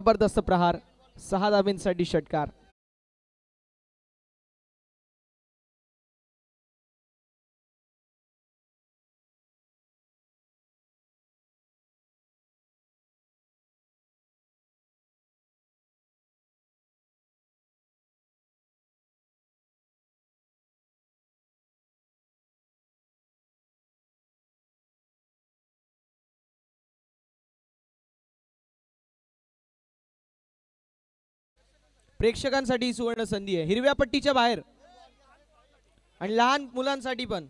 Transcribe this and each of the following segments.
जबरदस्त प्रहार, 6 धावांसाठी षटकार. प्रेक्षकांसाठी सुवर्ण संधी आहे, हिरव्या पट्टीच्या बाहेर आणि लहान मुलांसाठी पण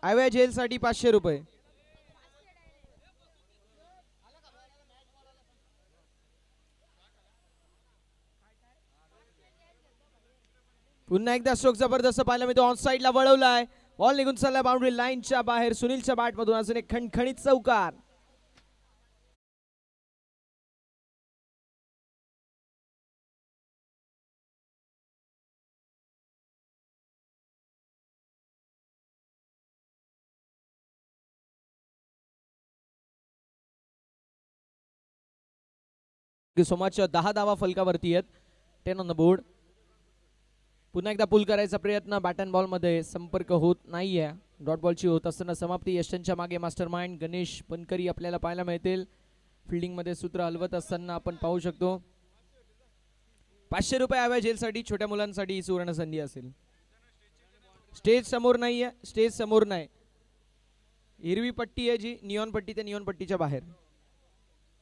आयव्या जेलसाठी 500 रुपये. पुन्हा एकदा स्ट्रोक जबरदस्त पाहायला मिळतो, ऑन साइडला वळवलाय, बॉल निघून चालला बाउंड्री लाईनच्या बाहेर. सुनीलच्या बॅट मधून अजून एक खणखणीत चौकार. So much. 10 धावा फलकावरती आहेत, 10 ऑन द बोर्ड. पुन्हा एकदा पुल करायचा प्रयत्न, बॅट अँड बॉल मध्ये संपर्क होत नाहीये. डॉट बॉलची होत असताना समाप्ती. यशच्या मागे मास्टरमाइंड गणेश बनकरी आपल्याला पाहायला मिळतील. फिल्डिंग मध्ये सूत्र हलवत असताना आपण पाहू शकतो. 500 रुपये हव्या जेलसाठी, छोट्या मुलांसाठी ही सुवर्ण संधी असेल. स्टेज समोर नाहीये, स्टेज समोर नाही, हिरवी पट्टी आहे जी नियॉन पट्टी, त्या नियॉन पट्टीच्या बाहेर.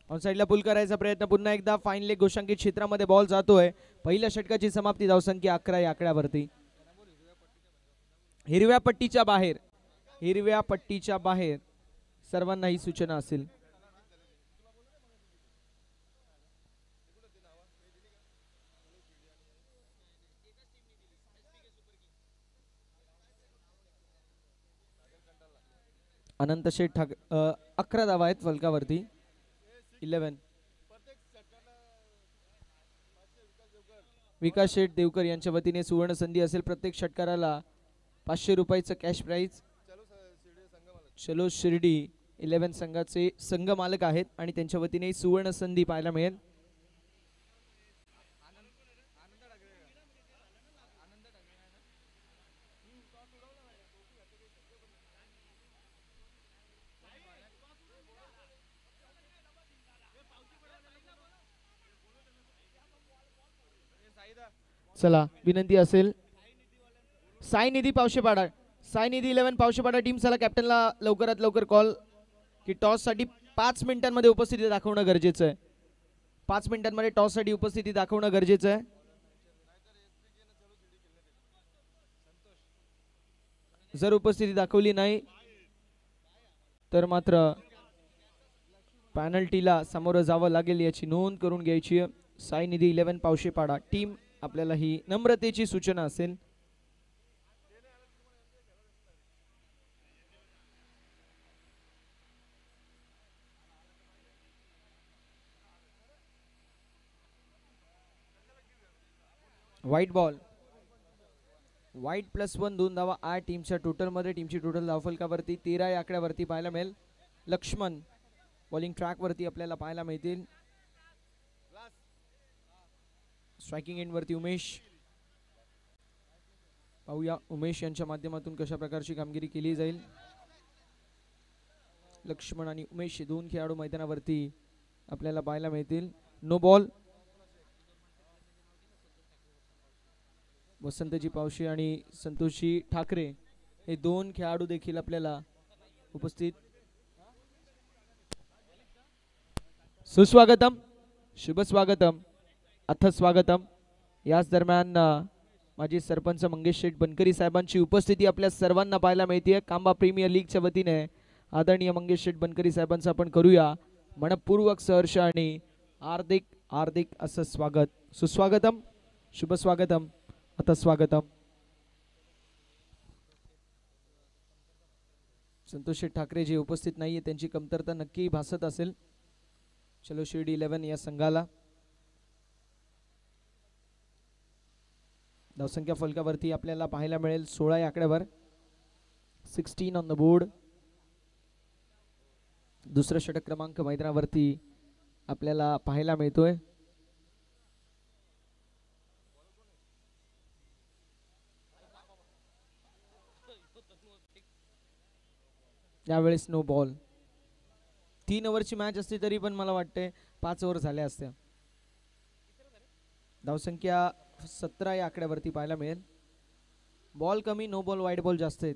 ऑन साइडला पुल करायचा प्रयत्न, पुन्हा एकदा फाईन लेग घोषांकित क्षेत्रामध्ये बॉल जातोय. पहिल्या षटकाची समाप्ती, धावसंख्या 11 या आकड्यावरती. हिरव्या पट्टीच्या बाहेर, हिरव्या पट्टीच्या बाहेर सर्वांना ही सूचना असेल. अनंत शेठ 11 धावा आहेत फलकावरती. 11. विकास शेठ देवकर यांच्या वतीने सुवर्ण संधी असेल. प्रत्येक षटकाराला 500 रुपयाचं कॅश प्राइज. चलो शिर्डी 11 संघाचे संघ मालक आहेत आणि त्यांच्या वतीने सुवर्ण संधी पाहायला मिळेल. चला विनंती असेल, साई निधी पावशेपाडा, साई निधी 11 पावशेपाडा टीम, चला कॅप्टनला लवकरात लवकर कॉल की टॉस साठी 5 मिनिटांमध्ये उपस्थिती दाखवणं गरजेचं आहे. 5 मिनिटांमध्ये टॉस साठी उपस्थिती दाखवणं गरजेचं आहे. जर उपस्थिती दाखवली नाही तर मात्र पॅनल्टीला सामोरं जावं लागेल, याची नोंद करून घ्यायची आहे. साई निधी 11 पावशेपाडा टीम, आपल्याला ही नम्रतेची सूचना असेल. व्हाईट बॉल, व्हाईट +1 2 धावा 8 टीमच्या टोटल मध्ये. टीमची टोटल धावफलकावरती 13 या आकड्यावरती पाहायला मिळेल. लक्ष्मण बॉलिंग ट्रॅक वरती आपल्याला पाहायला मिळतील. स्ट्रायकिंग एंड वरती उमेश. पाहूया उमेश यांच्या माध्यमातून कशा प्रकारची कामगिरी केली जाईल. लक्ष्मण आणि उमेश हे दोन खेळाडू मैदानावरती आपल्याला पाहायला मिळतील. No ball. वसंतजी पावशे आणि संतोषजी ठाकरे हे दोन खेळाडू देखील आपल्याला उपस्थित. सुस्वागतम, शुभ स्वागतम, अथ स्वागतम. याच दरम्यान माजी सरपंच मंगेश शेठ बनकरी साहेबांची उपस्थिती आपल्या सर्वांना पाहायला मिळते. कांबा प्रीमियर लीगच्या वतीने आदरणीय मंगेश शेठ बनकरी साहेबांचं आपण करूया मनपूर्वक सहर्ष आणि हार्दिक हार्दिक असं स्वागत. सुस्वागतम, शुभ स्वागतम, अथ स्वागतम. संतोष शेठ ठाकरे जे उपस्थित नाहीये त्यांची कमतरता नक्की भासत असेल. चलो शिर्डी 11 या संघाला. धावसंख्या फलकावरती आपल्याला पाहायला मिळेल 16 या आकड्यावर. 16 ऑन द बोर्ड. दुसरा षटक क्रमांक मैदानावरती आपल्याला पाहायला मिळतोय. यावेळेस नो बॉल. 3 ओव्हरची मॅच असती तरी पण मला वाटते 5 ओव्हर झाल्या असत्या. धावसंख्या 17 या आकड्यावरती पाहायला मिळेल. बॉल कमी, नो बॉल, वाईड बॉल जास्त आहेत.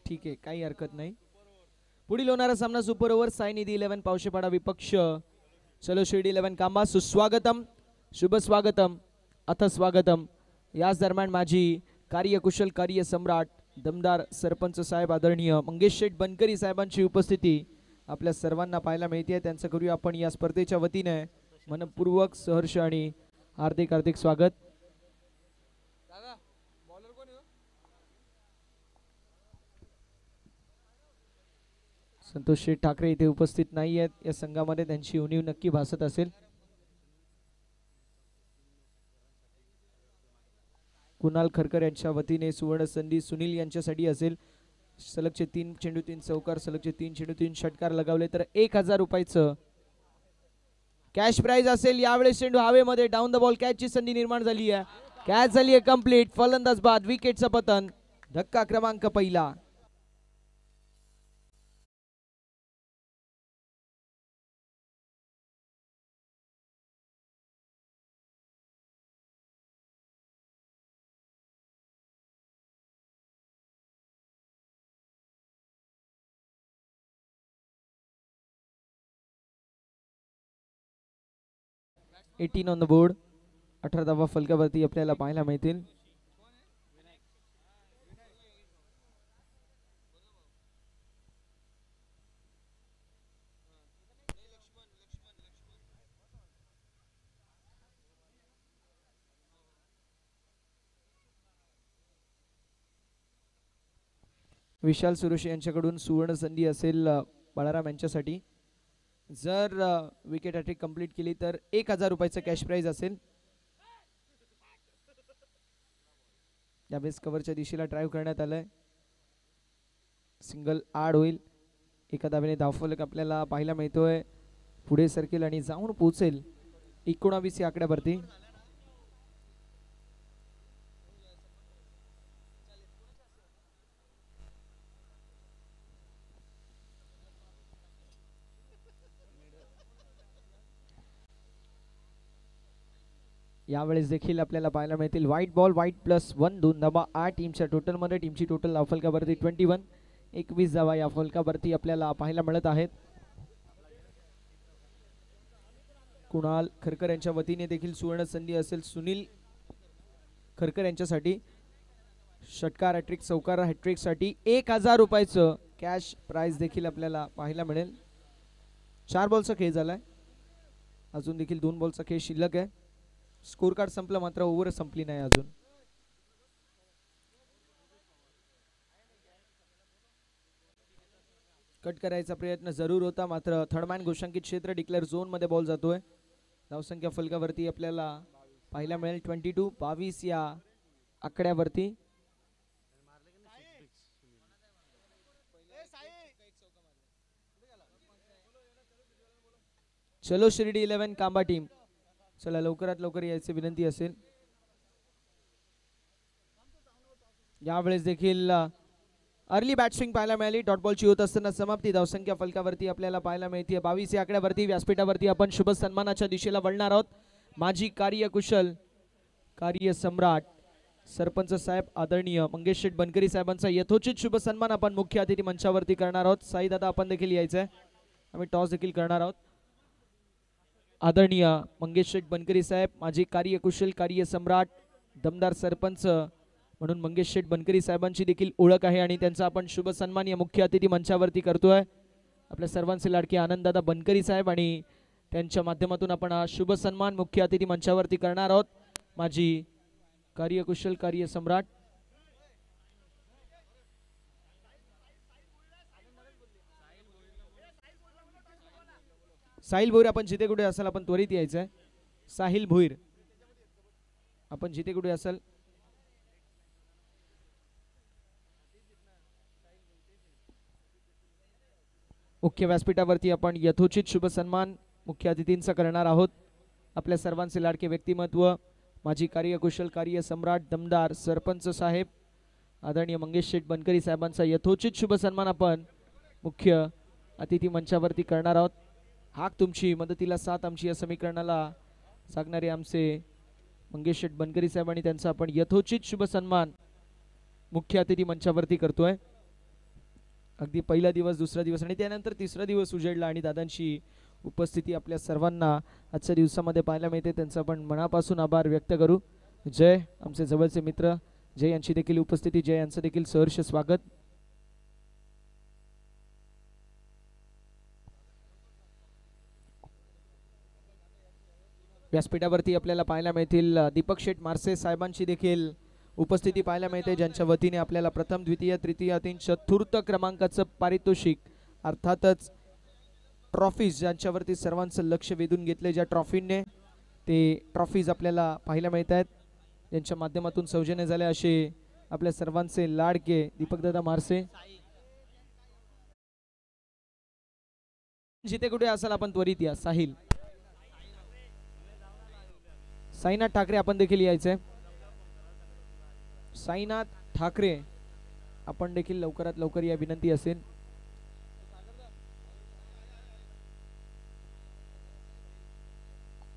ठीक आहे, काही हरकत नाही. पुढील होणारा सामना सुपर ओव्हर साई निधी 11 पावशेपाडा विपक्ष चलो शिर्डी 11 कांबा. सुस्वागतम, शुभ स्वागतम, अथ स्वागतम. याच दरम्यान माझी कार्यकुशल कार्य सम्राट दमदार सरपंच साहेब आदरणीय मंगेश शेठ बनकरी साहेबांची उपस्थिती आपल्या सर्वांना पाहायला मिळते. त्यांचं करूया आपण या स्पर्धेच्या वतीने मनपूर्वक सहर्ष आणि हार्दिक हार्दिक स्वागत. संतोष शेठ ठाकरे इथे उपस्थित नाही आहेत. या संघामध्ये त्यांची उणीव नक्की भासत असेल. कुणाल खरकर यांच्या वतीने सुवर्ण संधी सुनील यांच्यासाठी असेल. सलगचे 3 चेंडू 3 चौकार, सलगचे 3 चेंडू 3 षटकार लगावले तर 1000 रुपयाचं कॅश प्राइज असेल. यावेळेस चेंडू हवेमध्ये, डाऊन द बॉल, कॅचची संधी निर्माण झाली आहे. कॅच झाली आहे कंप्लीट. फलंदाज बाद, विकेटचं पतन. धक्का क्रमांक पहिला. Eighteen on the board. 18 धावा फलकावरती आपल्याला पाहायला मिळतील. विशाल सुरेश यांच्याकडून सुवर्ण संधी असेल बाळाराम यांच्यासाठी. जर विकेट हॅट्रिक कंप्लीट केली तर 1000 रुपयाचं कॅश प्राइज असेल. यावेळेस कव्हरच्या दिशेला ड्राईव्ह करण्यात आलंय. सिंगल आड होईल. एका धावेने धावफलक आपल्याला पाहायला मिळतोय. पुढे सरकेल आणि जाऊन पोहोचेल 19 या आकड्यावरती. यावेळेस देखील आपल्याला पाहायला मिळतील व्हाईट बॉल, व्हाईट +1, 2 धावा 8 टीमच्या टोटलमध्ये. टीमची टोटल धावफलकावरती 21, 21 धावा या फलकावरती आपल्याला पाहायला मिळत आहेत. कुणाल खरकर यांच्या वतीने देखील सुवर्ण संधी असेल. सुनील खरकर यांच्यासाठी षटकार, हॅट्रिक, चौकार, हॅट्रिक साठी 1000 रुपयाचं कॅश प्राइज देखील आपल्याला पाहायला मिळेल. 4 बॉलचा खेळ झालाय. अजून देखील 2 बॉलचा खेळ शिल्लक आहे. स्कोर कार्ड संपलं, मात्र ओव्हर संपली नाही अजून. कट करायचा प्रयत्न जरूर होता, मात्र थर्डमॅन घोषांकित क्षेत्र डिक्लेअर झोन मध्ये बॉल जातोय. धावसंख्या फलकावरती आपल्याला पाहायला मिळेल 22 या आकड्यावरती. चलो शिर्डी 11 कांबा टीम, चला लवकरात लवकर यायची विनंती असेल. यावेळेस देखील अर्ली बॅट्सविंग पाहायला मिळाली. डॉट बॉलची होत असताना समाप्ती. धावसंख्या फलकावरती आपल्याला पाहायला मिळते 22 या आकड्यावरती. व्यासपीठावरती आपण शुभ सन्मानाच्या दिशेला वळणार आहोत. माजी कार्यकुशल कार्य सम्राट सरपंच साहेब आदरणीय मंगेश शेठ बनकरी साहेबांचा यथोचित शुभ सन्मान आपण मुख्य अतिथी मंचावरती करणार आहोत. साई दादा आपण देखील यायचंय. आम्ही टॉस देखील करणार आहोत. आदरणीय मंगेश शेठ बनकरी साहेब, माजी कार्यकुशल कार्य सम्राट, दमदार सरपंच म्हणून मंगेश शेठ बनकरी साहेबांची देखील ओळख आहे आणि त्यांचा आपण शुभ सन्मान या मुख्य अतिथी मंचावरती करतोय. आपल्या सर्वांचे लाडके आनंददादा बनकरी साहेब आणि त्यांच्या माध्यमातून आपण हा शुभ सन्मान मुख्य अतिथी मंचावरती करणार आहोत. माजी कार्यकुशल कार्य सम्राट साहिल भोईर, आपण जिथे कुठे असाल आपण त्वरित यायचंय. साहिल भोईर, आपण जिथे कुठे असाल मुख्य व्यासपीठावरती आपण यथोचित शुभ सन्मान मुख्य अतिथींचा करणार आहोत. आपल्या सर्वांचे लाडके व्यक्तिमत्व, माजी कार्यकुशल कार्य सम्राट दमदार सरपंच साहेब आदरणीय मंगेश शेठ बनकरी साहेबांचा यथोचित शुभ सन्मान आपण मुख्य अतिथी मंचावरती करणार आहोत. हाक तुमची मदतीला साथ आमची या समीकरणाला सांगणारे आमचे मंगेश शेठ बनकरी साहेब आणि त्यांचा आपण यथोचित शुभ सन्मान मुख्य अतिथी मंचावरती करतोय. अगदी पहिला दिवस, दुसरा दिवस आणि त्यानंतर तिसरा दिवस उजेडला आणि दादांची उपस्थिती आपल्या सर्वांना आजच्या दिवसामध्ये पाहायला मिळते. त्यांचा आपण मनापासून आभार व्यक्त करू. जय आमचे जवळचे मित्र जय यांची देखील उपस्थिती, जय यांचं देखील सहर्ष स्वागत. व्यासपीठावरती आपल्याला पाहायला मिळतील दीपक शेठ मारसे साहेबांची देखील उपस्थिती पाहायला मिळते, ज्यांच्या वतीने आपल्याला प्रथम, द्वितीय, तृतीय, तीन, चतुर्थ क्रमांकाचं पारितोषिक अर्थातच ट्रॉफीज ज्यांच्यावरती सर्वांचं लक्ष वेधून घेतले, ज्या ट्रॉफीने ते ट्रॉफीज आपल्याला पाहायला मिळत आहेत, ज्यांच्या माध्यमातून सौजन्य झाले असे आपल्या सर्वांचे लाडके दीपकदादा मारसे. जिथे कुठे असाल आपण त्वरित या. साहिल साईनाथ ठाकरे आपण देखील यायचंय. साईनाथ ठाकरे आपण देखील लवकरात लवकर या विनंती असेल.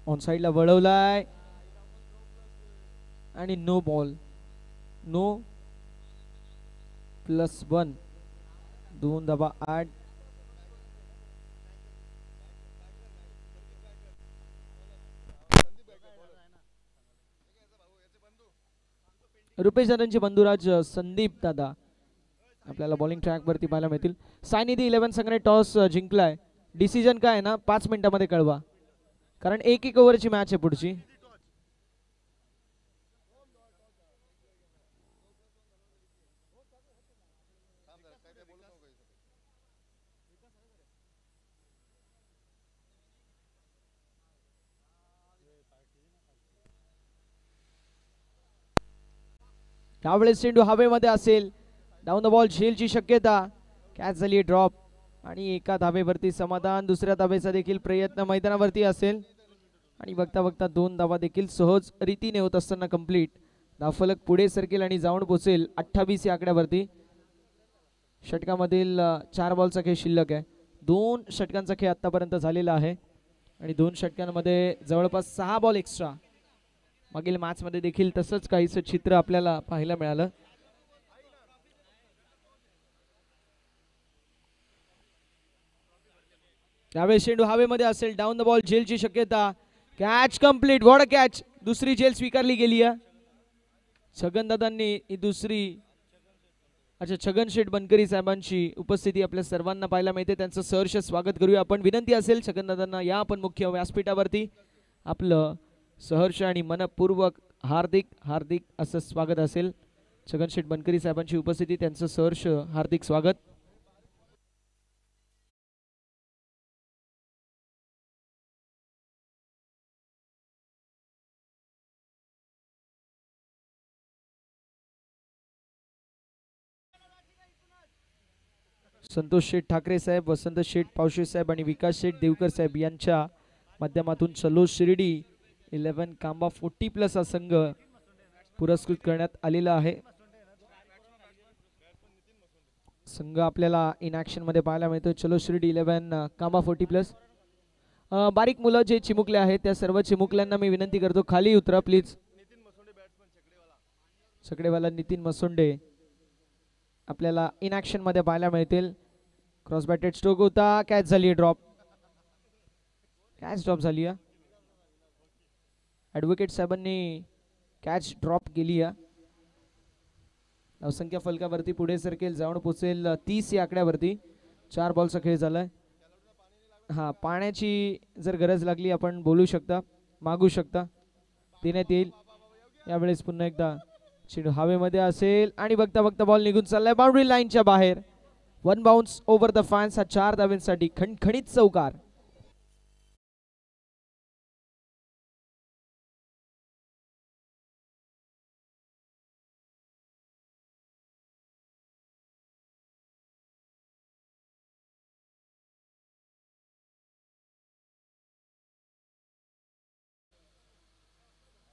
ऑन साइडला वळवलाय आणि नो बॉल, नो +1 2 धावा 8. रुपेश दादांचे बंधुराज संदीप दादा आपल्याला बॉलिंग ट्रॅक वरती पाहायला मिळतील. सायनिधी 11 संघाने टॉस जिंकलाय. डिसिजन काय आहे ना 5 मिनिटांमध्ये कळवा, कारण एक ओव्हरची मॅच आहे पुढची. त्यावेळेस चेंडू हवेमध्ये असेल, डाऊन द बॉल झेलची शक्यता, कॅच झाली ड्रॉप आणि एका धावेवरती समाधान. दुसऱ्या धावेचा देखील प्रयत्न मैदानावरती असेल आणि बघता बघता 2 धावा देखील सहज रीतीने होत असताना कंप्लीट. धावफलक पुढे सरकेल आणि जाऊन पोचेल 28 या आकड्यावरती. षटकामधील 4 बॉलचा खेळ शिल्लक आहे. 2 षटकांचा खेळ आतापर्यंत झालेला आहे आणि 2 षटकांमध्ये जवळपास 6 बॉल एक्स्ट्रा. मागील मॅच मध्ये देखील तसंच काहीच चित्र आपल्याला पाहायला मिळालं. त्यावेळेस चेंडू हवेमध्ये असेल, डाऊन द बॉल झेलची शक्यता, catch complete. What a catch. दुसरी झेल स्वीकारली गेली आहे. छगन दादांनी ही दुसरी, अच्छा छगन शेठ बनकरी साहेबांची उपस्थिती आपल्या सर्वांना पाहायला मिळते. त्यांचं सहर्ष स्वागत करूया आपण. विनंती असेल छगन दादांना या आपण मुख्य व्यासपीठावरती. आपलं सहर्ष आणि मनपूर्वक हार्दिक हार्दिक असं स्वागत असेल. छगन शेठ बनकरी साहेबांची उपस्थिती, त्यांचं सहर्ष हार्दिक स्वागत. संतोष शेठ ठाकरे साहेब, वसंत शेठ पावशे साहेब आणि विकास शेठ देवकर साहेब यांच्या माध्यमातून चलो शिर्डी 11 कांबा 40+ हा संघ पुरस्कृत करण्यात आलेला आहे. संघ आपल्याला इन ऍक्शन मध्ये पाहायला मिळतो. चलो शिर्डी 11 कांबा 40+. बारीक मुलं जे चिमुकले आहेत त्या सर्व चिमुकल्यांना मी विनंती करतो खाली उतरा प्लीज. छकडेवाला नितीन मसोंडे आपल्याला इन ऍक्शन मध्ये पाहायला मिळतील. क्रॉस बॅटेड स्ट्रोक होता, कॅच झाली ड्रॉप, कॅच ड्रॉप झाली आहे. ॲडव्होकेट साहेबांनी कॅच ड्रॉप केली आहे. धावसंख्या फलकावरती पुढे सरकेल, जाऊन पोचेल 30 या आकड्यावरती. 4 बॉलचा खेळ झालाय. हा, पाण्याची जर गरज लागली आपण बोलू शकता, मागू शकता, देण्यात येईल. यावेळेस पुन्हा एकदा चेंडू हवेमध्ये असेल आणि बघता बघता बॉल निघून चाललाय बाउंड्री लाईनच्या बाहेर. 1 बाउन्स ओव्हर द फॅन्स. हा 4 धावांसाठी खणखणीत चौकार.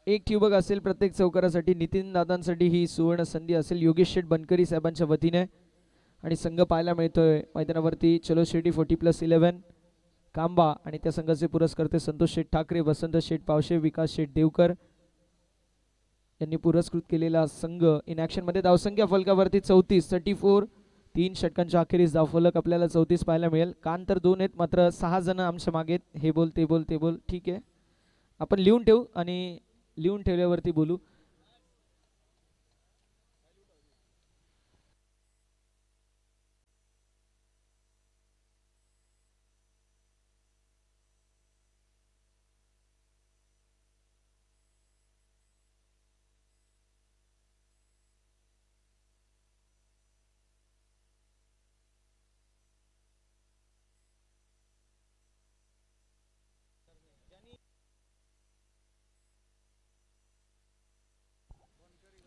एक ट्यूबक असेल प्रत्येक चौकारासाठी. नितीन दादांसाठी ही सुवर्ण संधी असेल योगेश शेठ बनकरी साहेबांच्या वतीने. आणि संघ पाहायला मिळतोय मैदानावरती चलो शिर्डी 40+11 कांबा आणि त्या संघाचे पुरस्कर्ते संतोष शेठ ठाकरे, वसंत शेठ पावशे, विकास शेठ देवकर यांनी पुरस्कृत केलेला संघ. इन ॲक्शन मध्ये धावसंख्या फलकावरती 34 3 षटकांच्या अखेरीस धावफलक आपल्याला 34 पाहायला मिळेल. कान तर 2 आहेत मात्र 6 जण आमच्या मागे. हे बोल ते बोल ते बोल. ठीक आहे आपण लिहून ठेवू आणि लिहून ठेवल्यावरती बोलू.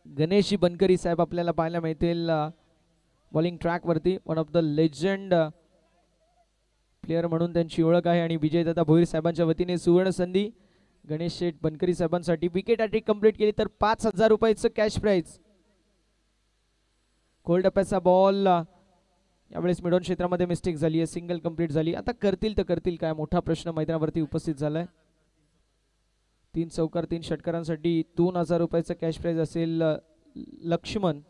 गणेशजी बनकरी साहेब आपल्याला पाहायला मिळतील बॉलिंग ट्रॅक वरती. One of the legend player म्हणून त्यांची ओळख आहे. आणि विजयदादा भोईर साहेबांच्या वतीने सुवर्ण संधी गणेश शेठ बनकरी साहेबांसाठी. विकेट हॅट्रिक कंप्लीट केली तर 5,000 रुपयाचं कॅश प्राइज. खोल टप्प्याचा बॉल यावेळेस मिडॉन क्षेत्रामध्ये मिस्टेक झाली आहे. सिंगल कंप्लीट झाली. आता करतील तर करतील काय, मोठा प्रश्न मैदानावरती उपस्थित झालाय. 3 चौकार 3 षटकारांसाठी 2,000 रुपयाचं कॅश प्राइज असेल. लक्ष्मण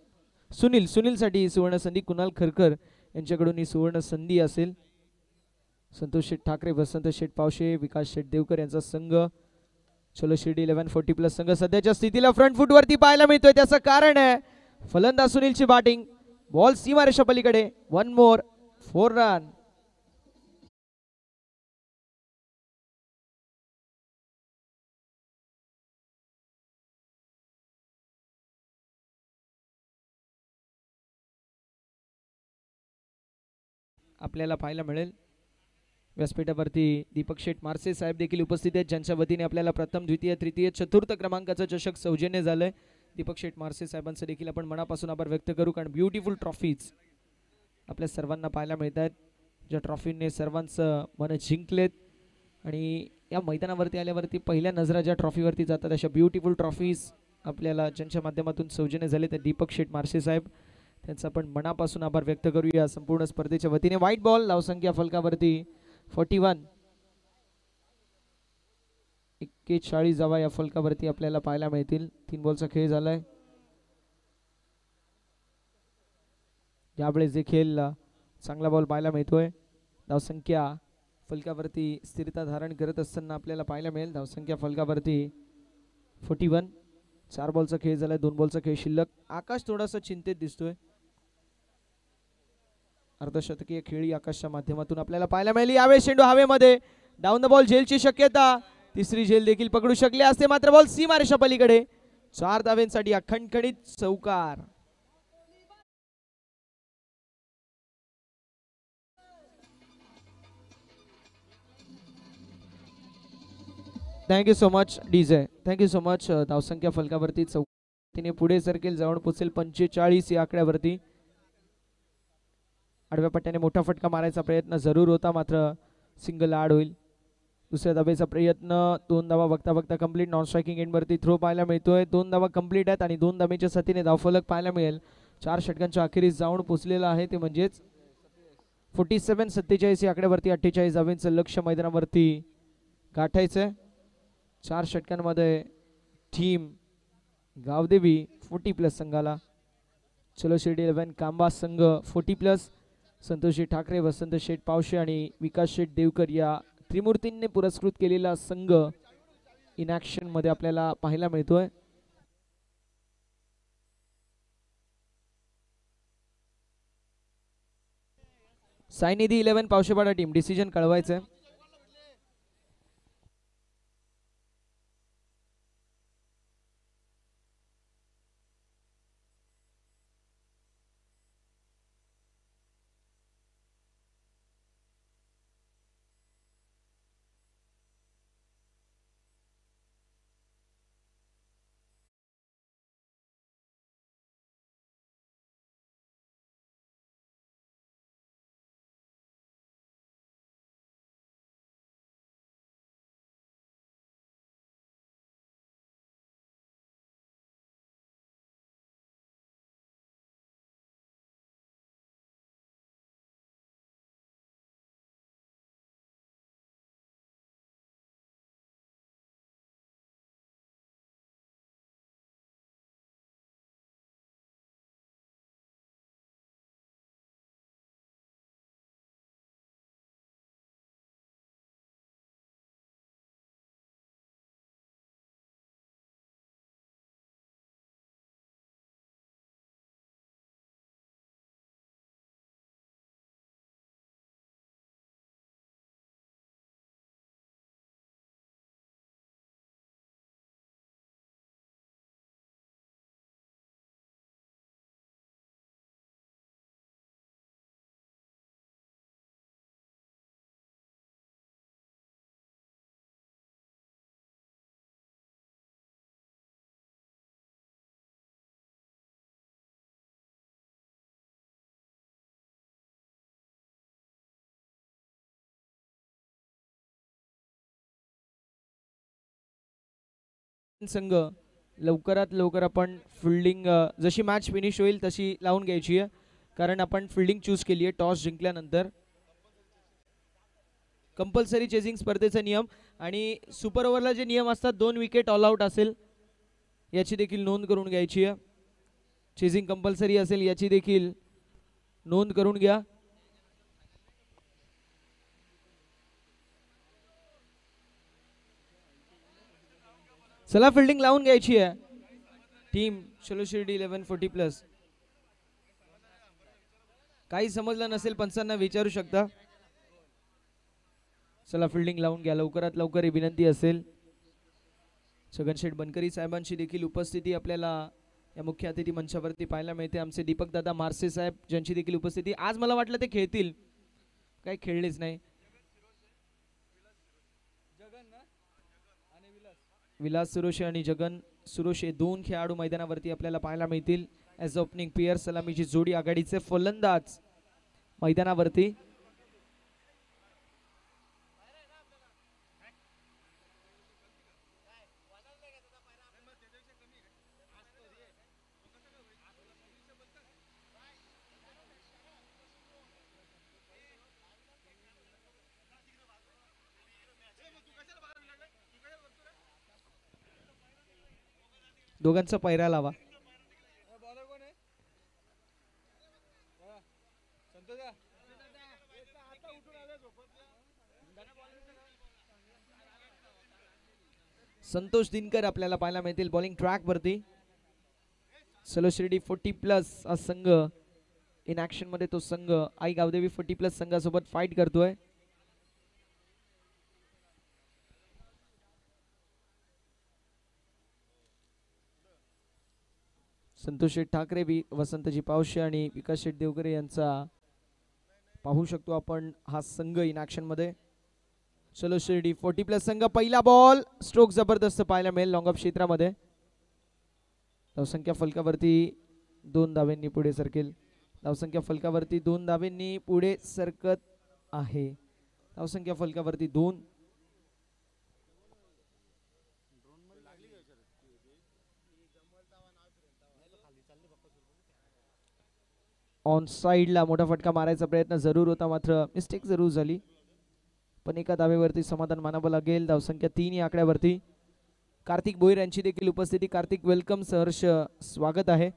सुनील साठी सुवर्ण संधी. कुणाल खरकर यांच्याकडून ही सुवर्ण संधी असेल. संतोष शेठ ठाकरे, वसंत शेठ पावशे, विकास शेठ देवकर यांचा संघ. चलो शिर्डी 1140+ संघ सध्याच्या स्थितीला फ्रंट फूट वरती पाहायला मिळतोय. त्याचं कारण आहे फलंदाज सुनीलची बॅटिंग. बॉल सीमारेषा पलीकडे. 1 मोर 4 रन. आपल्याला पाहायला मिळेल व्यासपीठावरती दीपक शेठ मारसे साहेब देखील उपस्थित आहेत, ज्यांच्या वतीने आपल्याला प्रथम द्वितीय तृतीय चतुर्थ क्रमांकाचं चषक सौजन्य झालंय. दीपक शेठ मारसे साहेबांचं देखील आपण मनापासून आभार व्यक्त करू, कारण ब्युटिफुल ट्रॉफीज आपल्या सर्वांना पाहायला मिळत आहेत, ज्या ट्रॉफीने सर्वांचं मन जिंकलेत. आणि या मैदानावरती आल्यावरती पहिल्या नजरा ज्या ट्रॉफीवरती जातात अशा ब्युटिफुल ट्रॉफीज आपल्याला ज्यांच्या माध्यमातून सौजन्य झाले ते दीपक शेठ मारसे साहेब, त्यांचा आपण मनापासून आभार व्यक्त करूया संपूर्ण स्पर्धेच्या वतीने. व्हाईट बॉल धावसंख्या फलकावरती 41. 41 धावा या फलकावरती आपल्याला पाहायला मिळतील. 3 बॉलचा खेळ झालाय. यावेळेस देखील चांगला बॉल पाहायला मिळतोय. धावसंख्या फलकावरती स्थिरता धारण करत असताना आपल्याला पाहायला मिळेल. धावसंख्या फलकावरती 41. 4 बॉलचा खेळ झालाय. 2 बॉलचा खेळ शिल्लक. आकाश थोडासा चिंतेत दिसतोय. अर्धशतकीय खेळी आकाशच्या माध्यमातून आपल्याला पाहायला मिळाली. यावेळेस चेंडू हवेमध्ये. डाऊन द बॉल झेलची शक्यता. तिसरी झेल देखील पकडू शकले असते, मात्र बॉल सीमारेषा पलीकडे. 4 धावेंसाठी अखंडखणीत चौकार. Thank you so much DJ. Thank you so much. धावसंख्या फलकावरती चौकीने पुढे सरकेल, जाऊन पोचेल 45 या आकड्यावरती. आडव्या पट्ट्याने मोठा फटका मारायचा प्रयत्न जरूर होता, मात्र सिंगल आड होईल. दुसऱ्या धावेचा प्रयत्न. 2 धावा बघता बघता कंप्लीट. नॉन स्ट्रायकिंग एंडवरती थ्रो पाहायला मिळतोय. 2 धावा कंप्लीट आहेत आणि 2 धावेच्या साथीने धावफलक पाहायला मिळेल. 4 षटकांच्या अखेरीस जाऊन पोचलेला आहे, ते म्हणजेच 47-47 या आकड्यावरती 48 धावेंचं लक्ष मैदानावरती गाठायचंय. 4 षटकांमध्ये टीम गावदेवी 40+ संघाला. चलो शिर्डी 11 कांबा संघ 40+. संतोष ठाकरे, वसंत शेठ पावशे आणि विकास शेठ देवकर या त्रिमूर्तींनी पुरस्कृत केलेला संघ इन ॲक्शन मध्ये आपल्याला पाहायला मिळतोय. साईनिधी 11 पावशेपाडा टीम डिसिजन कळवायचं. संघ लवकरात लवकर आपण फिल्डिंग जशी मॅच फिनिश होईल तशी लावून घ्यायची आहे, कारण आपण फिल्डिंग चूज केली आहे टॉस जिंकल्यानंतर. कंपल्सरी चेजिंग स्पर्धेचा नियम आणि सुपर ओव्हरला जे नियम असतात 2 विकेट ऑल आउट असेल याची देखील नोंद करून घ्यायची आहे. चेजिंग कंपल्सरी असेल याची देखील नोंद करून घ्या. चला फिल्डिंग लावून घ्यायची आहे टीम चलो शिर्डी 1140+. काही समजलं नसेल पंचांना विचारू शकता. चला फिल्डिंग लावून घ्या लवकरात लवकर ही विनंती असेल. छगनशेठ बनकरी साहेबांची देखील उपस्थिती आपल्याला या मुख्य अतिथी मंचावरती पाहायला मिळते. आमचे दीपक दादा मारसे साहेब ज्यांची देखील उपस्थिती. आज मला वाटलं ते खेळतील, काही खेळलेच नाही. विलास सुरोशे आणि जगन सुरोशे 2 खेळाडू मैदानावरती आपल्याला पाहायला मिळतील. ॲज ओपनिंग पेयर सलामीची जोडी आघाडीचे फलंदाज मैदानावरती. दोघांचा पैरा लावा. संतोष दिनकर आपल्याला पाहायला मिळतील बॉलिंग ट्रॅक वरती. चलो शिर्डी 40+ हा संघ इन ऍक्शन मध्ये. तो संघ आई गावदेवी 40+ संघासोबत फाईट करतोय. संतोष शेठ ठाकरे, वसंतजी पावशे आणि विकास शेठ देवकरे यांचा पाहू शकतो आपण हा संघ इन ऍक्शन मध्ये. चलो शिर्डी 40+ संघ. पहिला बॉल स्ट्रोक जबरदस्त पाहायला मिळेल लॉंग ऑफ क्षेत्रामध्ये. धावसंख्या फलकावरती 2 धावेंनी पुढे सरकेल. धावसंख्या फलकावरती 2 धावेंनी पुढे सरकत आहे. धावसंख्या फलकावरती 2. ऑन साइडला मोठा फटका मारायचा प्रयत्न जरूर होता, मात्र मिस्टेक जरूर झाली. पण एका धावेवरती समाधान मानावं लागेल. धावसंख्या 3 या आकड्यावरती. कार्तिक भोईर यांची देखील उपस्थिती. कार्तिक वेलकम, सहर्ष स्वागत आहे.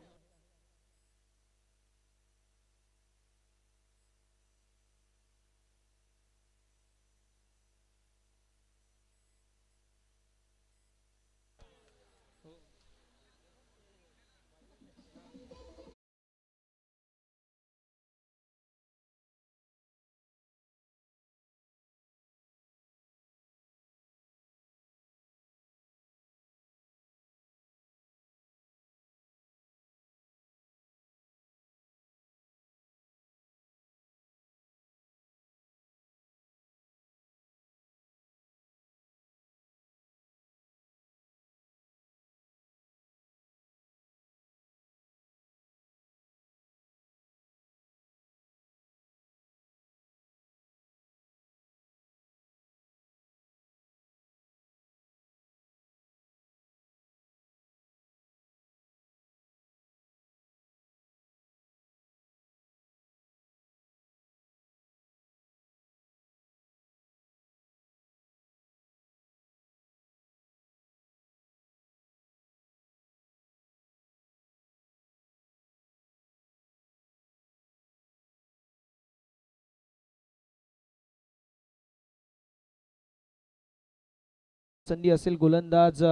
संधी असेल गोलंदाज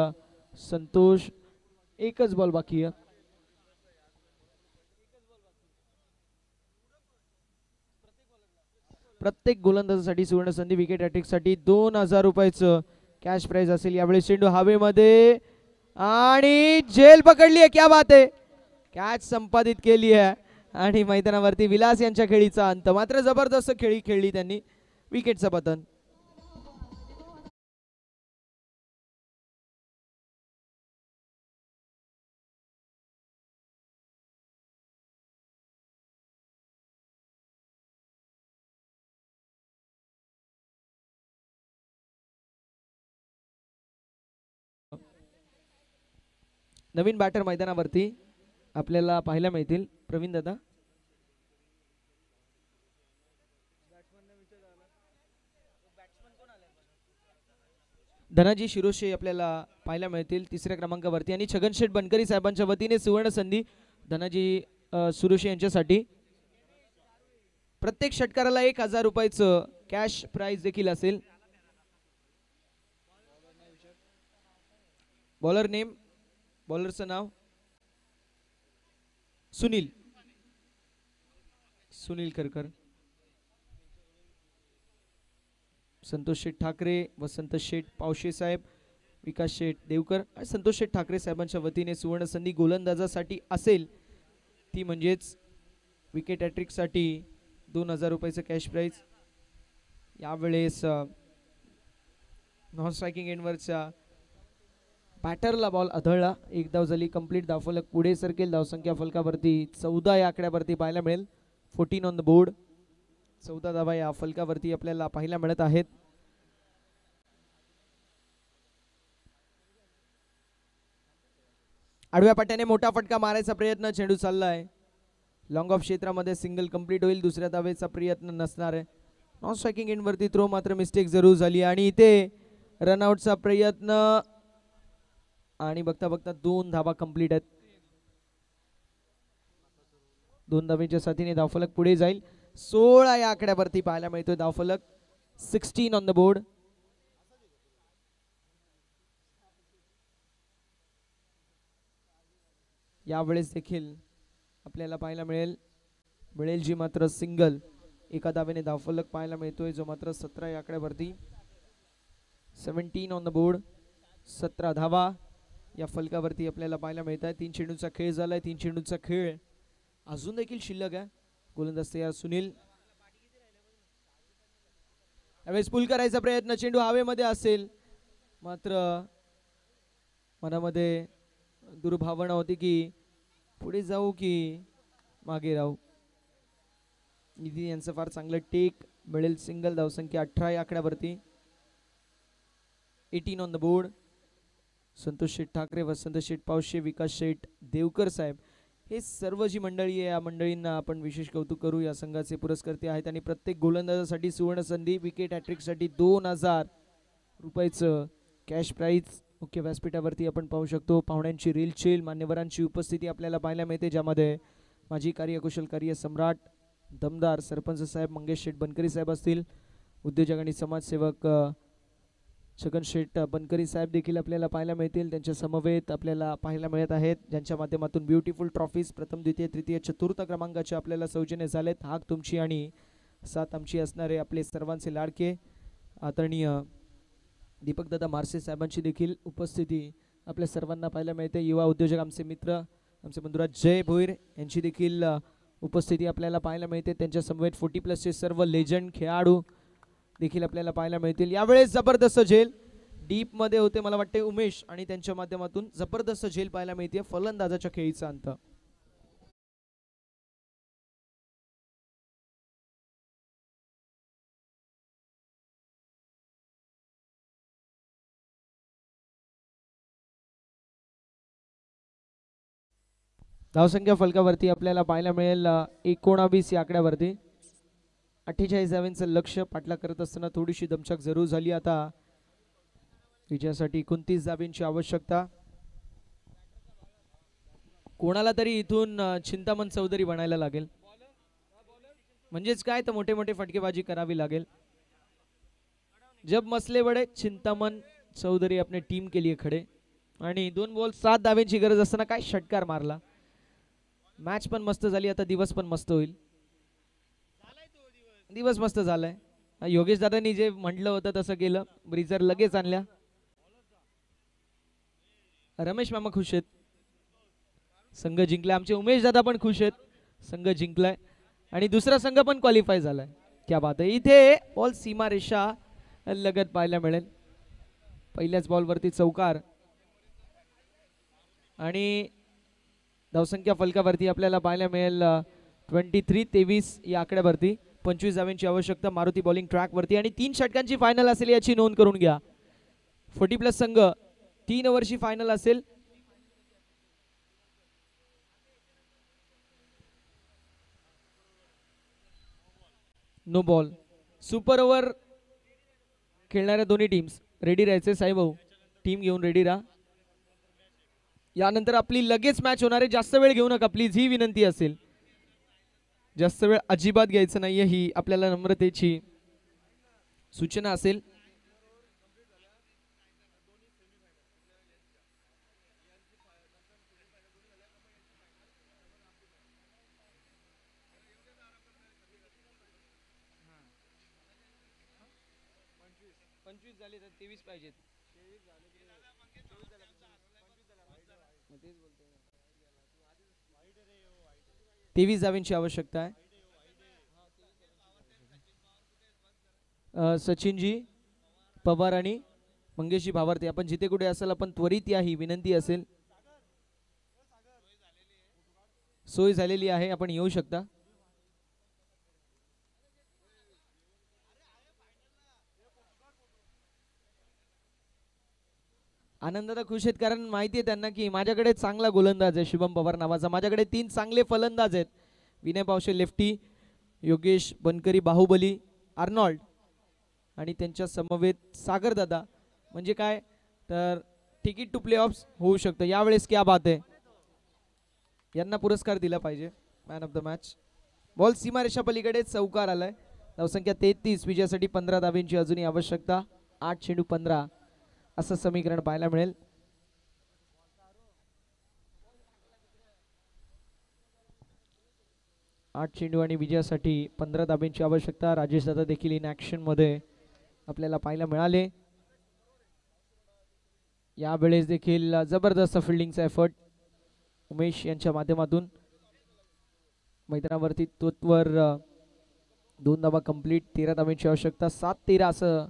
संतोष. एकच बॉल बाकी आहे. प्रत्येक गोलंदाजासाठी सुवर्ण संधी. विकेट हॅट्रिक साठी 2000 रुपयाचं कॅश प्राइज असेल. यावेळी चेंडू हवेमध्ये आणि झेल पकडली आहे. क्या बात आहे. कॅच संपादित केली आहे आणि मैदानावरती विलास यांच्या खेळीचा अंत. मात्र जबरदस्त खेळी खेळली त्यांनी. विकेटचं पतन. नवीन बॅटर मैदानावरती आपल्याला पाहायला मिळतील. प्रवीण दादा, धनाजी शिरोशे आपल्याला पाहायला मिळतील तिसऱ्या क्रमांकावरती. आणि छगन शेठ बनकरी साहेबांच्या वतीने सुवर्ण संधी धनाजी सुरोशे यांच्यासाठी. प्रत्येक षटकाराला 1000 रुपयाचं कॅश प्राइज देखील असेल. बॉलर नेम, बॉलरचं नाव सुनील खरकर. संतोष शेठ ठाकरे, वसंत शेठ पावशे साहेब, विकास शेठ देवकर आणि संतोष शेठ ठाकरे साहेबांच्या वतीने सुवर्ण संधी गोलंदाजासाठी असेल. ती म्हणजेच विकेट हॅट्रिक साठी 2000 रुपयाचं कॅश प्राइज. यावेळेस नॉन स्ट्रायकिंग एंडवरच्या बॅटरला बॉल आढळला. एक धाव झाली कंप्लीट. धावफलक पुढे सरकेल. धावसंख्या फलकावरती 14 या आकड्यावरती पाहायला मिळेल. 14 ऑन द बोर्ड. 14 धावा या फलकावरती आपल्याला पाहायला मिळत आहेत. आडव्या पट्ट्याने मोठा फटका मारायचा प्रयत्न, चेंडू चाललाय लॉंग ऑफ क्षेत्रामध्ये. सिंगल कंप्लीट होईल. दुसऱ्या धावेचा प्रयत्न नसणार आहे. नॉन स्ट्रायकिंग एंडवरती थ्रो मात्र मिस्टेक जरूर झाली आणि इथे रनआउटचा प्रयत्न आणि बघता बघता 2 धावा कंप्लीट आहेत. 2 धावेच्या साथीने धावफलक पुढे जाईल. 16 या आकड्यावरती पाहायला मिळतोय धावफलक. 16 ऑन द बोर्ड. यावेळेस देखील आपल्याला पाहायला मिळेल जी मात्र सिंगल. एका धावेने धावफलक पाहायला मिळतोय जो मात्र 17 या आकड्यावरती. 17 ऑन द बोर्ड. 17 धावा या फलकावरती आपल्याला पाहायला मिळत आहे. 3 चेंडूचा खेळ झालाय. 3 चेंडूचा खेळ अजून देखील शिल्लक आहे. गोलंदाज तयार सुनील. यावेळेस पुल करायचा प्रयत्न, चेंडू हवेमध्ये असेल मात्र मनामध्ये दुर्भावना होती की पुढे जाऊ की मागे राहू. निधी यांचं फार चांगलं टेक मिळेल. सिंगल. धावसंख्या 18 या आकड्यावरती. 18 ऑन द बोर्ड. संतोष शेठ ठाकरे, वसंत शेठ पावशे, विकास शेठ देवकर साहेब हे सर्व जी मंडळी आहे या मंडळींना आपण विशेष कौतुक करू. या संघाचे पुरस्कर्ते आहेत आणि प्रत्येक गोलंदाजासाठी सुवर्ण संधी. विकेट हॅट्रिकसाठी 2000 रुपयाचं कॅश प्राइज मुख्य व्यासपीठावरती आपण पाहू शकतो. पाहुण्यांची रेलचेल, मान्यवरांची उपस्थिती आपल्याला पाहायला मिळते ज्यामध्ये माजी कार्यकुशल कार्य सम्राट दमदार सरपंच साहेब मंगेश शेठ बनकरी साहेब असतील. उद्योजक आणि समाजसेवक छगन शेठ बनकरी साहेब देखील आपल्याला पाहायला मिळतील. त्यांच्या समवेत आपल्याला पाहायला मिळत आहेत ज्यांच्या माध्यमातून ब्युटिफुल ट्रॉफीज प्रथम, द्वितीय, तृतीय, चतुर्थ क्रमांकाचे आपल्याला सौजन्य झालेत. हाक तुमची आणि साथ आमची असणारे आपले सर्वांचे लाडके आदरणीय दीपकदादा मारसे साहेबांची देखील उपस्थिती आपल्या सर्वांना पाहायला मिळते. युवा उद्योजक आमचे मित्र आमचे बंधुराज जय भोईर यांची देखील उपस्थिती आपल्याला पाहायला मिळते. त्यांच्या समवेत 40+ सर्व लेजंड खेळाडू देखील आपल्याला पाहायला मिळतील. यावेळेस जबरदस्त झेल डीप मध्ये होते मला वाटते उमेश आणि त्यांच्या माध्यमातून जबरदस्त झेल पाहायला मिळते. फलंदाजाच्या खेळीचा अंत. धावसंख्या फलकावरती आपल्याला पाहायला मिळेल 19 या आकड्यावरती. 48 धावांचं लक्ष पाठला करत असताना थोडीशी दमछाक जरूर झाली. आता विजयासाठी 29 धावांची आवश्यकता. कोणाला तरी इथून चिंतामण चौधरी बनायला लागेल. म्हणजेच काय तर मोठे मोठे फटकेबाजी करावी लागेल. जब मसले बडे चिंतामण चौधरी अपने टीम के लिए खडे. आणि 2 बॉल 7 धावांची गरज असताना काय षटकार मारला. मॅच पण मस्त झाली. आता दिवस पण मस्त होईल. दिवस मस्त झालाय. योगेश दादांनी जे म्हटलं होतं तसं केलं. ब्रीजर लगेच आणल्या. रमेश मामा खुश आहेत. संघ जिंकलाय. आमचे उमेश दादा पण खुश आहेत. संघ जिंकलाय आणि दुसरा संघ पण क्वालिफाय झालाय. क्या बात आहे. इथे बॉल सीमा रेषा लगत पाहायला मिळेल. पहिल्याच बॉलवरती चौकार आणि धावसंख्या फलकावरती आपल्याला पाहायला मिळेल 23-23 या आकड्यावरती. 25 धावांची आवश्यकता. मारुती बॉलिंग ट्रॅक वरती आणि 3 षटकांची फायनल असेल याची नोंद करून घ्या. 40+ संघ 3 ओव्हरची फायनल असेल. No ball. सुपर ओव्हर खेळणाऱ्या दोन्ही टीम्स रेडी राहायचे. साईभाऊ टीम घेऊन रेडी राहा. यानंतर आपली लगेच मॅच होणार आहे. जास्त वेळ घेऊ नका प्लीज, ही विनंती असेल. जास्त वेळ अजिबात घ्यायचं नाहीये, ही आपल्याला नम्रतेची सूचना असेल. झाले तर 23 पाहिजेत. 23 धावांची आवश्यकता आहे. सचिनजी पवार आणि मंगेशजी भावार्थी, आपण जिथे कुठे असेल आपण त्वरित या, ही विनंती असेल. सोय झालेली आहे, आपण येऊ शकता. आनंदात खुश आहेत कारण माहिती आहे त्यांना की माझ्याकडे चांगला गोलंदाज आहे शुभम पवार नावाचा. माझ्याकडे 3 चांगले फलंदाज आहेत. विनय पावशे लेफ्टी, योगेश बनकरी बाहुबली, आर्नॉल्ड आणि त्यांच्या समवेत सागर दादा. म्हणजे काय तर तिकीट टू प्ले ऑफ्स होऊ शकतं यावेळेस. क्या बात आहे, यांना पुरस्कार दिला पाहिजे man of the match. Ball सीमारेषा पलीकडे चौकार आलाय. धावसंख्या 33, विजयासाठी 15 धावांची अजूनही आवश्यकता. 8 चेंडू 15 असं समीकरण पाहायला मिळेल. आठ चेंडू आणि विजयासाठी 15 धाब्यांची आवश्यकता. राजेश दादा देखील इन ऍक्शन मध्ये आपल्याला पाहायला मिळाले. यावेळेस देखील जबरदस्त फिल्डिंगचा एफर्ट उमेश यांच्या माध्यमातून. मैदानावरती तोत्वर 2 धावा कंप्लीट, 13 धाब्यांची आवश्यकता. 7-13 असं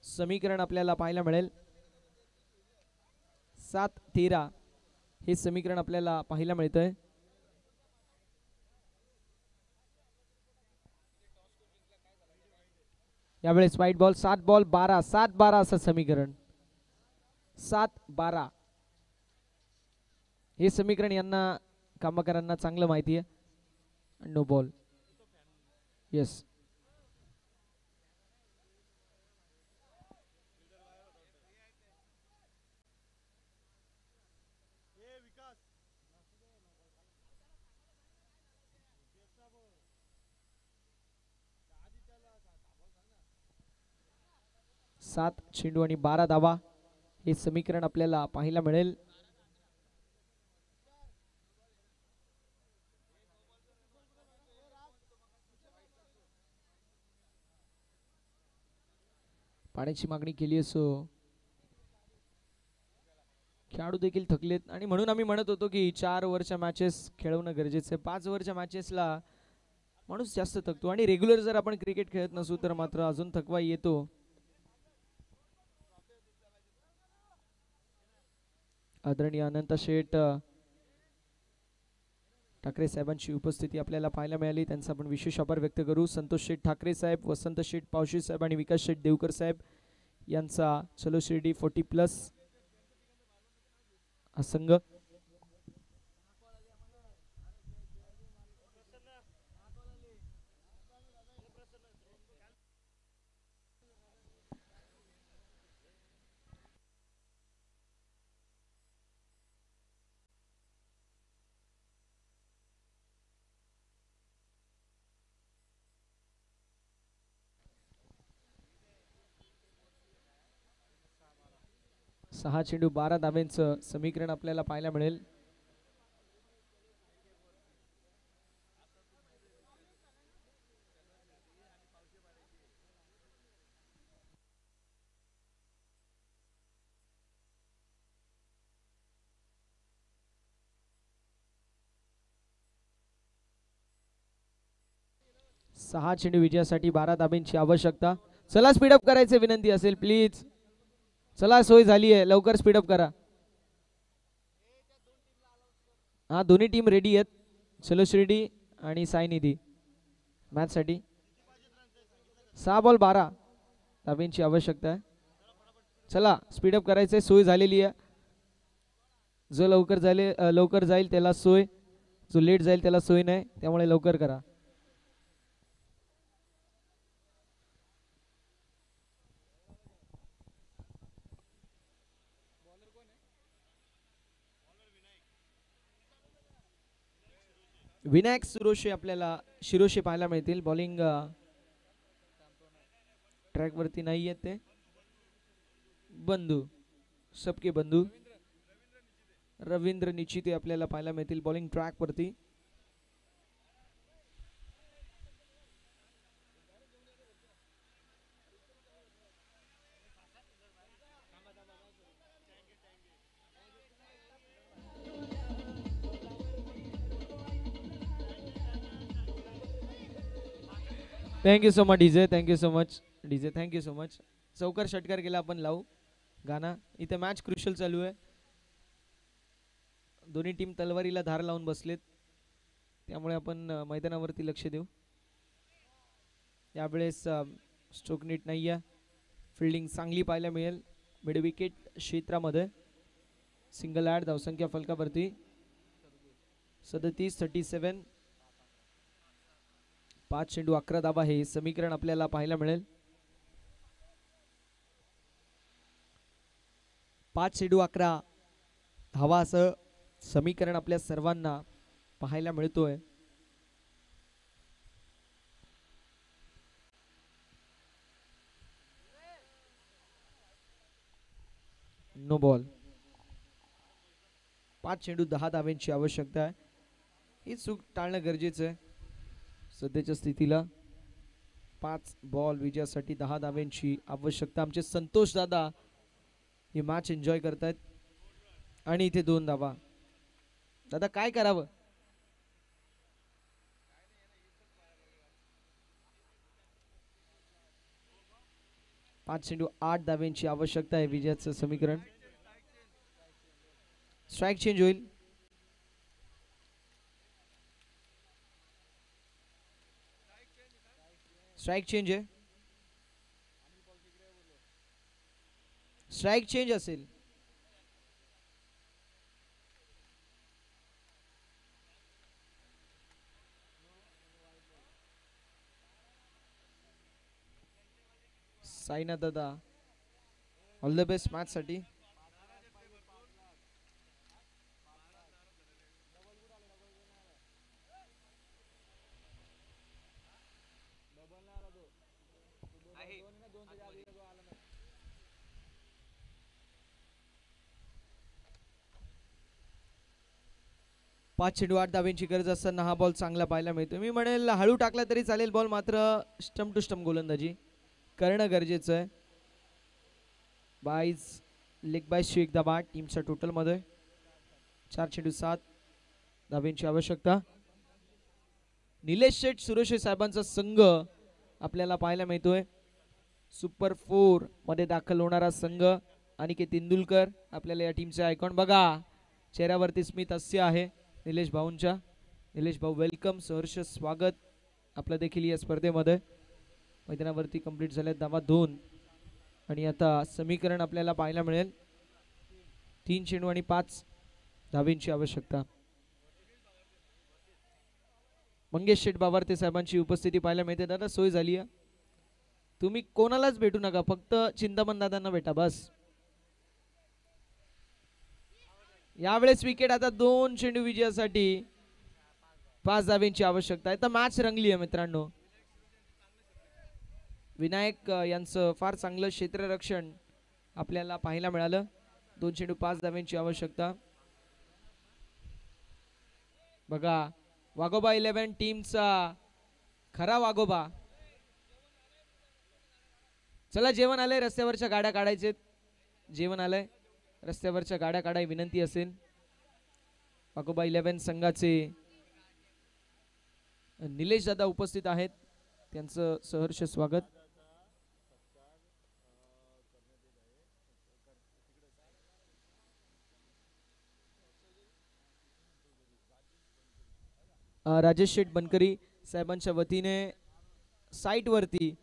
समीकरण आपल्याला पाहायला मिळेल. 7-13 हे समीकरण आपल्याला पाहायला मिळतंय. यावेळेस वाईट बॉल. 7 बॉल 12, 7-12 असं समीकरण. 7-12 हे समीकरण यांना कामगारांना चांगलं माहिती आहे. No ball. येस, सात चेंडू आणि 12 धावा हे समीकरण आपल्याला पाहायला मिळेल. पाण्याची मागणी केली असो खेळाडू देखील थकलेत आणि म्हणून आम्ही म्हणत होतो की 4 ओव्हरच्या मॅचेस खेळवणं गरजेचं आहे. 5 ओव्हरच्या मॅचेसला माणूस जास्त थकतो आणि रेग्युलर जर आपण क्रिकेट खेळत नसू तर मात्र अजून थकवा येतो. आदरणीय अनंत शेठ ठाकरे साहेबांची उपस्थिती आपल्याला पाहायला मिळाली. त्यांचा आपण विशेष आभार व्यक्त करू. संतोष शेठ ठाकरे साहेब, वसंत शेठ पावशी साहेब आणि विकास शेठ देवकर साहेब यांचा चलो शिर्डी 40+ हा संघ. सहा चेंडू 12 धाब्यांचं समीकरण आपल्याला पाहायला मिळेल. सहा चेंडू विजयासाठी 12 धाब्यांची आवश्यकता. चला स्पीडअप करायचे विनंती असेल प्लीज. चला सोय झाली आहे, लवकर स्पीडअप करा. हा दोन्ही टीम रेडी आहेत. चलो शिर्डी आणि साईनिधी मॅच साठी. 6 बॉल 12 धाब्यांची आवश्यकता आहे. चला स्पीडअप करायचंय, सोय झालेली आहे. जो लवकर जाईल त्याला सोय, जो लेट जाईल त्याला सोय नाही, त्यामुळे लवकर करा. विनायक सुरोशे आपल्याला शिरोशे पाहायला मिळतील. बॉलिंग ट्रॅक वरती नाही आहेत ते. बंधू सबके बंधू रवींद्र निचिते आपल्याला पाहायला मिळतील बॉलिंग ट्रॅक वरती. Thank you so much DJ. Thank you so much DJ. Thank you so much. चौकार षटकार केला आपण लावू गाणं. इथे मॅच क्रुशियल चालू आहे. दोन्ही टीम तलवारीला धार लावून बसलेत त्यामुळे आपण मैदानावरती लक्ष देऊ. यावेळेस स्ट्रोक नीट नाही आहे. फिल्डिंग चांगली पाहायला मिळेल मिड विकेट क्षेत्रामध्ये. सिंगल ॲड धावसंख्या फलकावरती 37-37. 5 चेंडू 11 धावा हे समीकरण आपल्याला पाहायला मिळेल. 5 चेंडू 11 धावा असं समीकरण आपल्या सर्वांना पाहायला मिळतोय. No ball. 5 चेंडू 10 धाव्यांची आवश्यकता आहे. ही चूक टाळणं गरजेचं आहे सध्याच्या स्थितीला. 5 बॉल विजयासाठी 10 धाव्यांची आवश्यकता. आमचे संतोष दादा ही मॅच एन्जॉय करतायत आणि इथे 2 धावा. दादा काय करावं. पाच चेंडू 8 धाव्यांची आवश्यकता आहे विजयाचं समीकरण. स्ट्राइक चेंज होईल. स्ट्राइक चेंज आहे. स्ट्राइक चेंज असेल. साईनाथ दादा ऑल द बेस्ट मॅच साठी. पाच चेंडू 8 धाव्यांची गरज असताना हा बॉल चांगला पाहायला मिळतो. मी म्हणेल हळू टाकला तरी चालेल बॉल, मात्र स्टंप टू स्टंप गोलंदाजी करणं गरजेचं आहे. 22 लेग बायची एक धावा टीमच्या टोटल मध्ये. 4 चेंडू 7 धाव्यांची आवश्यकता. निलेश शेठ सुरेश साहेबांचा संघ आपल्याला पाहायला मिळतोय. सुपर 4 मध्ये दाखल होणारा संघ. अनिकेत तेंडुलकर आपल्याला या टीमचे आयकॉन. बघा चेहऱ्यावरती स्मित हास्य आहे निलेश भाऊंच्या. निलेश भाऊ वेलकम, सहर्ष स्वागत आपलं देखील या स्पर्धेमध्ये. मैदानावरती कंप्लीट झाले धावा 2 आणि आता समीकरण आपल्याला पाहायला मिळेल 3 चेंडू आणि 5 धाव्यांची आवश्यकता. मंगेश शेठ बावारते साहेबांची उपस्थिती पाहायला मिळते. दादा सोय झाली आहे. तुम्ही कोणालाच भेटू नका, फक्त चिंतामण दादांना भेटा बस. यावेळेस विकेट आता 2 चेंडू विजयासाठी 5 धाव्यांची आवश्यकता आहे. तर मॅच रंगली आहे मित्रांनो. विनायक यांचं फार चांगलं क्षेत्ररक्षण आपल्याला पाहायला मिळालं. 2 चेंडू 5 धाव्यांची आवश्यकता. बघा वाघोबा 11 टीमचा खरा वाघोबा. चला जेवण आलंय, रस्त्यावरच्या गाड्या काढायचे. जेवण आलंय, रस्त्यावरच्या गाड्या काढाय विनंती असेल. वाघोबा 11 संघाचे निलेश दादा उपस्थित आहेत, त्यांचं सहर्ष स्वागत. राजेश शेठ बनकरी साहेबांच्या वतीने साइट वरती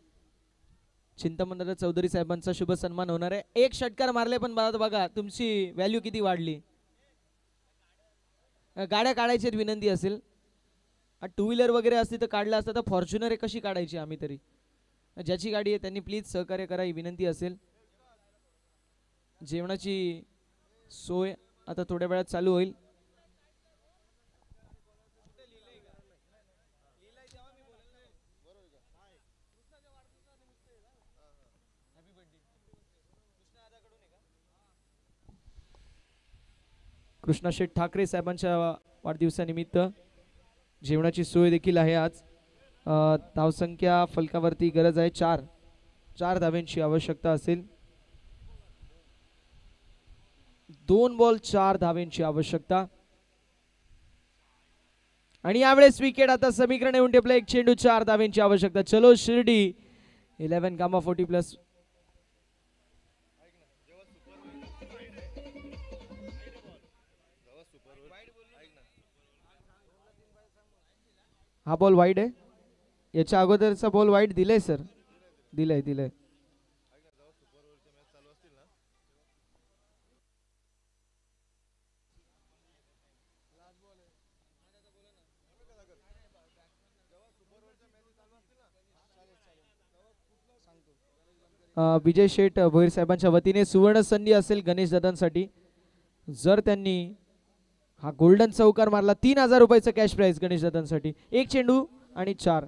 चिंतामण चौधरी साहेबांचा शुभ सन्मान होणार आहे. एक षटकार मारले पण बघा तुमची व्हॅल्यू किती वाढली. गाड्या काढायची विनंती असेल. टू व्हीलर वगैरे असती तर काढला असता, तर फॉर्च्युनर कशी काढायची आम्ही तरी. ज्याची गाडी आहे त्यांनी प्लीज सहकार्य करा ही विनंती असेल. जेवणाची सोय आता थोड्या वेळात चालू होईल. कृष्णा शेठ ठाकरे साहेबांच्या वाढदिवसानिमित्त जेवणाची सोय देखील आहे आज. धावसंख्या फलकावरती गरज आहे 4 धाव्यांची आवश्यकता असेल. 2 बॉल 4 धाव्यांची आवश्यकता. आणि यावेळेस विकेट आता समीकरण येऊन टेपलं. 1 चेंडू 4 धाव्यांची आवश्यकता. चलो शिर्डी 11 कांबा 40+. हा बॉल वाईड आहे. याच्या अगोदरचा बॉल वाईड दिलाय सर. दिलाय. विजय शेठ भोईर साहेबांच्या वतीने सुवर्ण संधी असेल गणेश दादांसाठी. जर त्यांनी हा गोल्डन चौकार मारला 3000 रुपयाचा कॅश प्राइज गणेश दादांसाठी. 1 चेंडू आणि 4.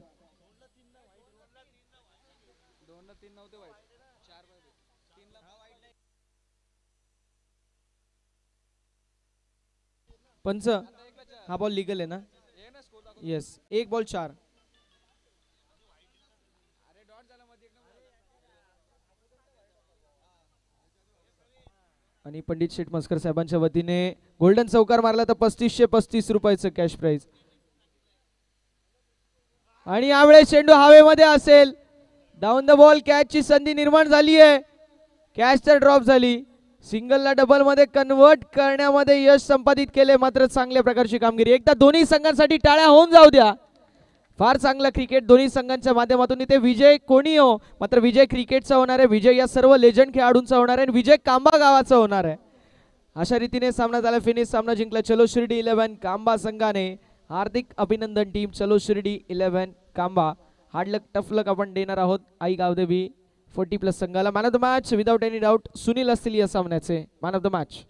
पंच हा बॉल लीगल आहे ना. Yes 1 ball 4. आणि पंडित शेठ मस्कर साहेबांच्या वतीने गोल्डन चौकार मारला तर 3535 रुपयाचं कॅश प्राइज. आणि यावेळेस चेंडू हवेमध्ये असेल. डाऊन द बॉल कॅचची संधी निर्माण झाली आहे. कॅच तर ड्रॉप झाली. सिंगलला डबल मध्ये कन्वर्ट करण्यामध्ये यश संपादित केले. मात्र चांगल्या प्रकारची कामगिरी. एकदा दोन्ही संघांसाठी टाळ्या होऊन जाऊ द्या. फार चांगला क्रिकेट दोन्ही संघांच्या माध्यमातून. इथे विजय कोणी हो मात्र विजय क्रिकेटचा होणार आहे. विजय या सर्व लेजंड खेळाडूंचा होणार आहे. विजय कांबा गावाचा होणार आहे. अशा रीतीने सामना झाला. फिनिश सामना जिंकला चलो शिर्डी 11 कांबा संघाने. हार्दिक अभिनंदन टीम चलो शिर्डी 11 कांबा. हार्ड लक टफ लक आपण देणार आहोत आई गावदेवी 40+ संघाला. Man of the match without any doubt Sunil असतील या सामन्याचे मॅन ऑफ द मॅच.